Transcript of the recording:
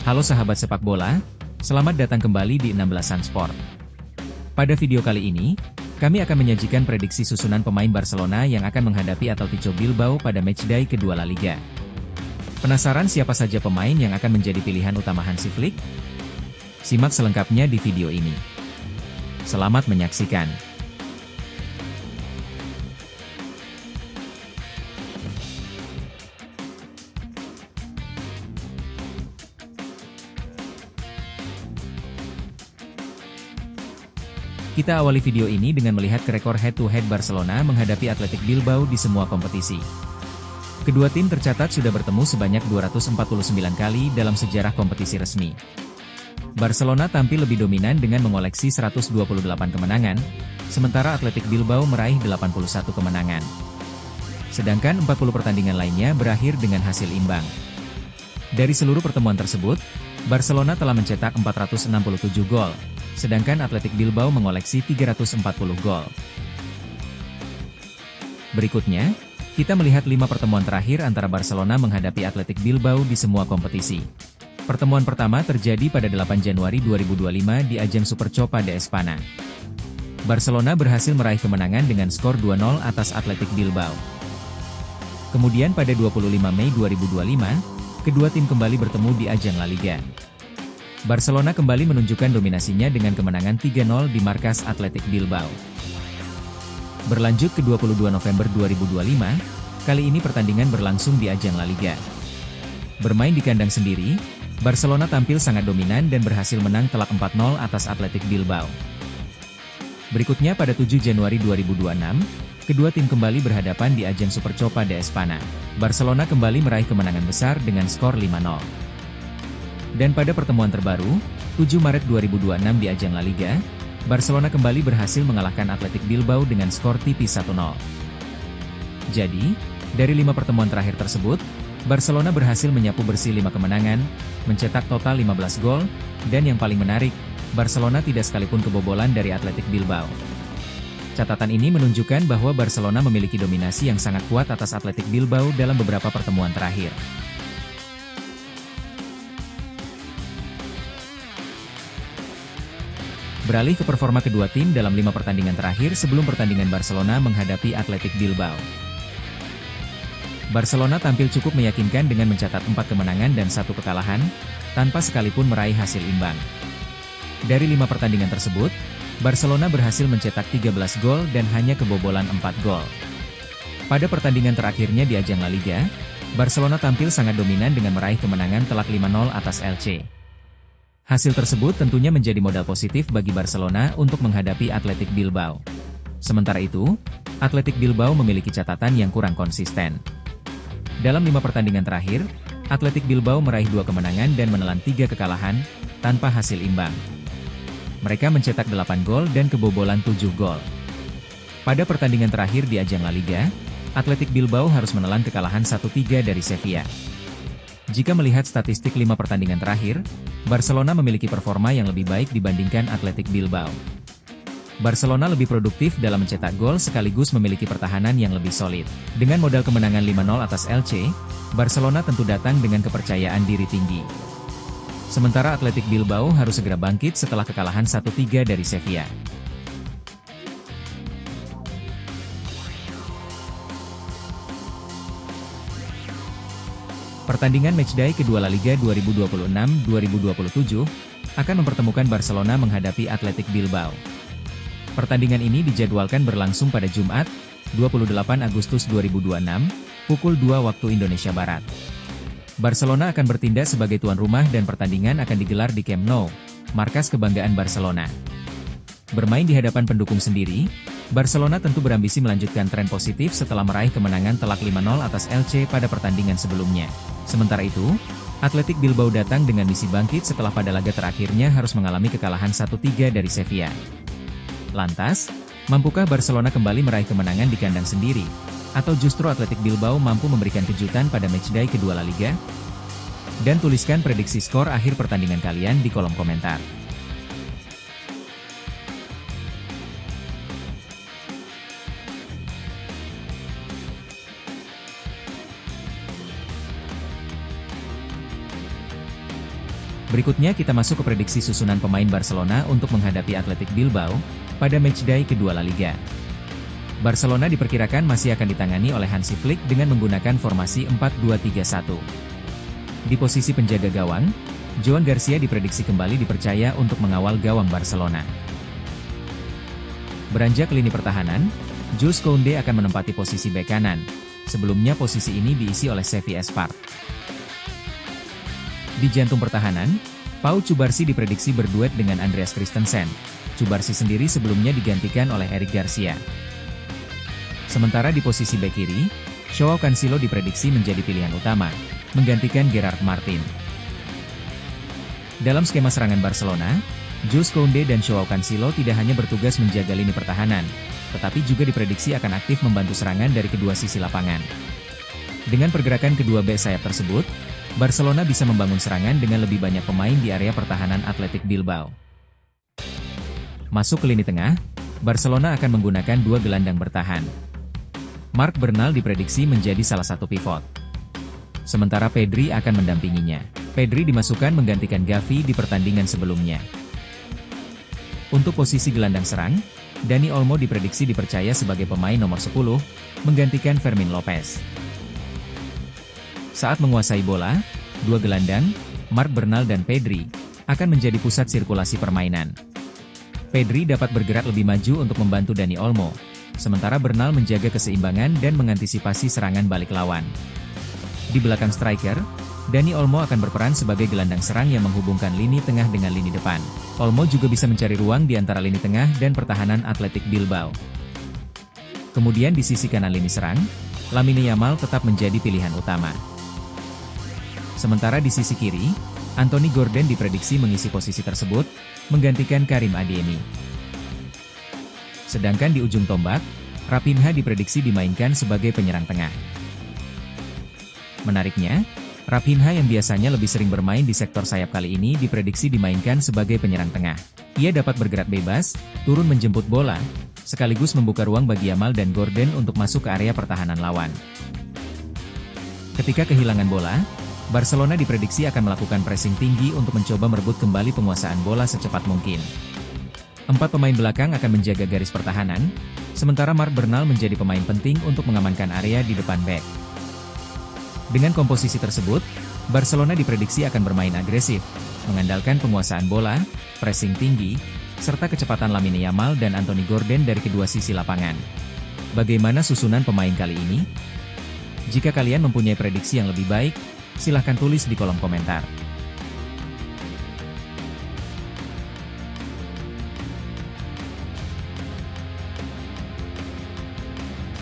Halo sahabat sepak bola, selamat datang kembali di 16an Sport. Pada video kali ini, kami akan menyajikan prediksi susunan pemain Barcelona yang akan menghadapi Atletico Bilbao pada matchday kedua La Liga. Penasaran siapa saja pemain yang akan menjadi pilihan utama Hansi Flick? Simak selengkapnya di video ini. Selamat menyaksikan. Kita awali video ini dengan melihat rekor head-to-head Barcelona menghadapi Athletic Bilbao di semua kompetisi. Kedua tim tercatat sudah bertemu sebanyak 249 kali dalam sejarah kompetisi resmi. Barcelona tampil lebih dominan dengan mengoleksi 128 kemenangan, sementara Athletic Bilbao meraih 81 kemenangan. Sedangkan 40 pertandingan lainnya berakhir dengan hasil imbang. Dari seluruh pertemuan tersebut, Barcelona telah mencetak 467 gol, sedangkan Athletic Bilbao mengoleksi 340 gol. Berikutnya, kita melihat 5 pertemuan terakhir antara Barcelona menghadapi Athletic Bilbao di semua kompetisi. Pertemuan pertama terjadi pada 8 Januari 2025 di ajang Supercopa de Espanya. Barcelona berhasil meraih kemenangan dengan skor 2-0 atas Athletic Bilbao. Kemudian pada 25 Mei 2025, kedua tim kembali bertemu di ajang La Liga. Barcelona kembali menunjukkan dominasinya dengan kemenangan 3-0 di markas Athletic Bilbao. Berlanjut ke 22 November 2025, kali ini pertandingan berlangsung di ajang La Liga. Bermain di kandang sendiri, Barcelona tampil sangat dominan dan berhasil menang telak 4-0 atas Athletic Bilbao. Berikutnya pada 7 Januari 2026, kedua tim kembali berhadapan di ajang Supercopa de Espanya. Barcelona kembali meraih kemenangan besar dengan skor 5-0. Dan pada pertemuan terbaru, 7 Maret 2026 di ajang La Liga, Barcelona kembali berhasil mengalahkan Athletic Bilbao dengan skor tipis 1-0. Jadi, dari 5 pertemuan terakhir tersebut, Barcelona berhasil menyapu bersih 5 kemenangan, mencetak total 15 gol, dan yang paling menarik, Barcelona tidak sekalipun kebobolan dari Athletic Bilbao. Catatan ini menunjukkan bahwa Barcelona memiliki dominasi yang sangat kuat atas Athletic Bilbao dalam beberapa pertemuan terakhir. Beralih ke performa kedua tim dalam 5 pertandingan terakhir sebelum pertandingan Barcelona menghadapi Athletic Bilbao. Barcelona tampil cukup meyakinkan dengan mencatat 4 kemenangan dan 1 kekalahan, tanpa sekalipun meraih hasil imbang. Dari 5 pertandingan tersebut, Barcelona berhasil mencetak 13 gol dan hanya kebobolan 4 gol. Pada pertandingan terakhirnya di ajang La Liga, Barcelona tampil sangat dominan dengan meraih kemenangan telak 5-0 atas Elche. Hasil tersebut tentunya menjadi modal positif bagi Barcelona untuk menghadapi Athletic Bilbao. Sementara itu, Athletic Bilbao memiliki catatan yang kurang konsisten. Dalam 5 pertandingan terakhir, Athletic Bilbao meraih 2 kemenangan dan menelan 3 kekalahan, tanpa hasil imbang. Mereka mencetak 8 gol dan kebobolan 7 gol. Pada pertandingan terakhir di ajang La Liga, Athletic Bilbao harus menelan kekalahan 1-3 dari Sevilla. Jika melihat statistik 5 pertandingan terakhir, Barcelona memiliki performa yang lebih baik dibandingkan Athletic Bilbao. Barcelona lebih produktif dalam mencetak gol sekaligus memiliki pertahanan yang lebih solid. Dengan modal kemenangan 5-0 atas Elche, Barcelona tentu datang dengan kepercayaan diri tinggi. Sementara Athletic Bilbao harus segera bangkit setelah kekalahan 1-3 dari Sevilla. Pertandingan matchday kedua La Liga 2026-2027 akan mempertemukan Barcelona menghadapi Athletic Bilbao. Pertandingan ini dijadwalkan berlangsung pada Jumat, 28 Agustus 2026, pukul 2 waktu Indonesia Barat. Barcelona akan bertindak sebagai tuan rumah dan pertandingan akan digelar di Camp Nou, markas kebanggaan Barcelona. Bermain di hadapan pendukung sendiri, Barcelona tentu berambisi melanjutkan tren positif setelah meraih kemenangan telak 5-0 atas Elche pada pertandingan sebelumnya. Sementara itu, Athletic Bilbao datang dengan misi bangkit setelah pada laga terakhirnya harus mengalami kekalahan 1-3 dari Sevilla. Lantas, mampukah Barcelona kembali meraih kemenangan di kandang sendiri? Atau justru Athletic Bilbao mampu memberikan kejutan pada matchday kedua La Liga? Dan tuliskan prediksi skor akhir pertandingan kalian di kolom komentar. Berikutnya kita masuk ke prediksi susunan pemain Barcelona untuk menghadapi Athletic Bilbao pada matchday kedua La Liga. Barcelona diperkirakan masih akan ditangani oleh Hansi Flick dengan menggunakan formasi 4-2-3-1. Di posisi penjaga gawang, Joan Garcia diprediksi kembali dipercaya untuk mengawal gawang Barcelona. Beranjak lini pertahanan, Jules Koundé akan menempati posisi bek kanan. Sebelumnya posisi ini diisi oleh Xavi Espart. Di jantung pertahanan, Pau Cubarsí diprediksi berduet dengan Andreas Christensen. Cubarsí sendiri sebelumnya digantikan oleh Eric Garcia. Sementara di posisi bek kiri, Joao Cancelo diprediksi menjadi pilihan utama, menggantikan Gerard Martin. Dalam skema serangan Barcelona, Jules Koundé dan Joao Cancelo tidak hanya bertugas menjaga lini pertahanan, tetapi juga diprediksi akan aktif membantu serangan dari kedua sisi lapangan. Dengan pergerakan kedua bek sayap tersebut, Barcelona bisa membangun serangan dengan lebih banyak pemain di area pertahanan Athletic Bilbao. Masuk ke lini tengah, Barcelona akan menggunakan dua gelandang bertahan. Marc Bernal diprediksi menjadi salah satu pivot. Sementara Pedri akan mendampinginya. Pedri dimasukkan menggantikan Gavi di pertandingan sebelumnya. Untuk posisi gelandang serang, Dani Olmo diprediksi dipercaya sebagai pemain nomor 10, menggantikan Fermin Lopez. Saat menguasai bola, dua gelandang, Marc Bernal dan Pedri, akan menjadi pusat sirkulasi permainan. Pedri dapat bergerak lebih maju untuk membantu Dani Olmo, sementara Bernal menjaga keseimbangan dan mengantisipasi serangan balik lawan. Di belakang striker, Dani Olmo akan berperan sebagai gelandang serang yang menghubungkan lini tengah dengan lini depan. Olmo juga bisa mencari ruang di antara lini tengah dan pertahanan Athletic Bilbao. Kemudian di sisi kanan lini serang, Lamine Yamal tetap menjadi pilihan utama. Sementara di sisi kiri, Anthony Gordon diprediksi mengisi posisi tersebut, menggantikan Karim Adeyemi. Sedangkan di ujung tombak, Raphinha diprediksi dimainkan sebagai penyerang tengah. Menariknya, Raphinha yang biasanya lebih sering bermain di sektor sayap kali ini diprediksi dimainkan sebagai penyerang tengah. Ia dapat bergerak bebas, turun menjemput bola, sekaligus membuka ruang bagi Yamal dan Gordon untuk masuk ke area pertahanan lawan. Ketika kehilangan bola, Barcelona diprediksi akan melakukan pressing tinggi untuk mencoba merebut kembali penguasaan bola secepat mungkin. 4 pemain belakang akan menjaga garis pertahanan, sementara Marc Bernal menjadi pemain penting untuk mengamankan area di depan bek. Dengan komposisi tersebut, Barcelona diprediksi akan bermain agresif, mengandalkan penguasaan bola, pressing tinggi, serta kecepatan Lamine Yamal dan Anthony Gordon dari kedua sisi lapangan. Bagaimana susunan pemain kali ini? Jika kalian mempunyai prediksi yang lebih baik, silahkan tulis di kolom komentar.